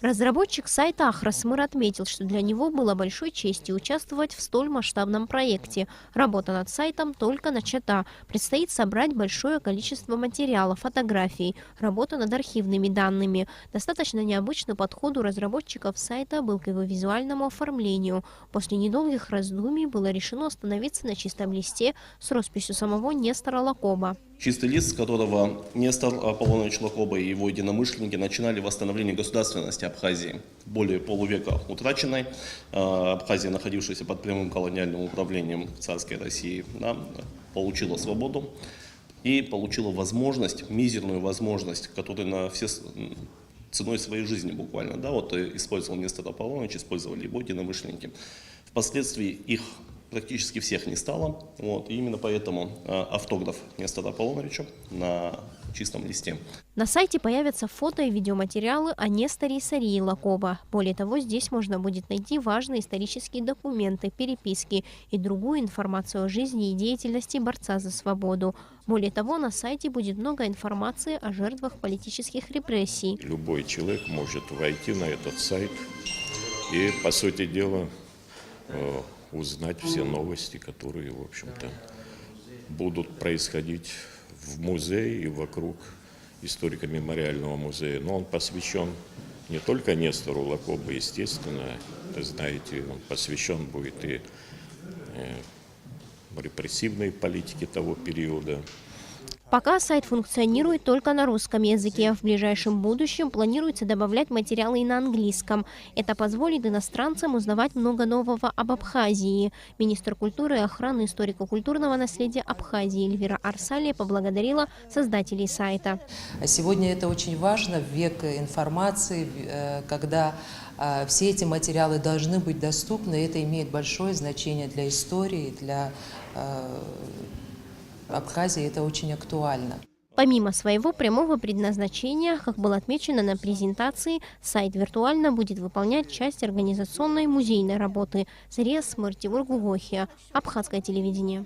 Разработчик сайта Ахросмыр отметил, что для него было большой честью участвовать в столь масштабном проекте. Работа над сайтом только начата. Предстоит собрать большое количество материалов, фотографий, работа над архивными данными. Достаточно необычный подход у разработчиков сайта был к его визуальному оформлению. После недолгих раздумий было решено остановиться на чистом листе с росписью самого Нестора Лакоба. Чистый лист, с которого Нестор Аполлонович Лакоба и его единомышленники начинали восстановление государственности Абхазии, более полувека утраченной. Абхазия, находившаяся под прямым колониальным управлением царской России, да, получила свободу и получила возможность, мизерную возможность, которую ценой своей жизни буквально, да, вот использовал Нестор Аполлонович, использовали его единомышленники. Впоследствии их практически всех не стало, вот, и именно поэтому автограф Нестора Аполлоновича на чистом листе. На сайте появятся фото и видеоматериалы о Несторе и Сарии Лакоба. Более того, здесь можно будет найти важные исторические документы, переписки и другую информацию о жизни и деятельности борца за свободу. Более того, на сайте будет много информации о жертвах политических репрессий. Любой человек может войти на этот сайт и, по сути дела, узнать все новости, которые, в общем-то, будут происходить в музее и вокруг историко-мемориального музея. Но он посвящен не только Нестору Лакобу, естественно, знаете, он посвящен будет и репрессивной политике того периода. Пока сайт функционирует только на русском языке. В ближайшем будущем планируется добавлять материалы и на английском. Это позволит иностранцам узнавать много нового об Абхазии. Министр культуры и охраны историко-культурного наследия Абхазии Эльвира Арсалия поблагодарила создателей сайта. Сегодня это очень важно в век информации, когда все эти материалы должны быть доступны. Это имеет большое значение для истории, для Абхазии, это очень актуально. Помимо своего прямого предназначения, как было отмечено на презентации, сайт виртуально будет выполнять часть организационной музейной работы. Зария Смыр, Тимур Гугохия, Абхазское телевидение.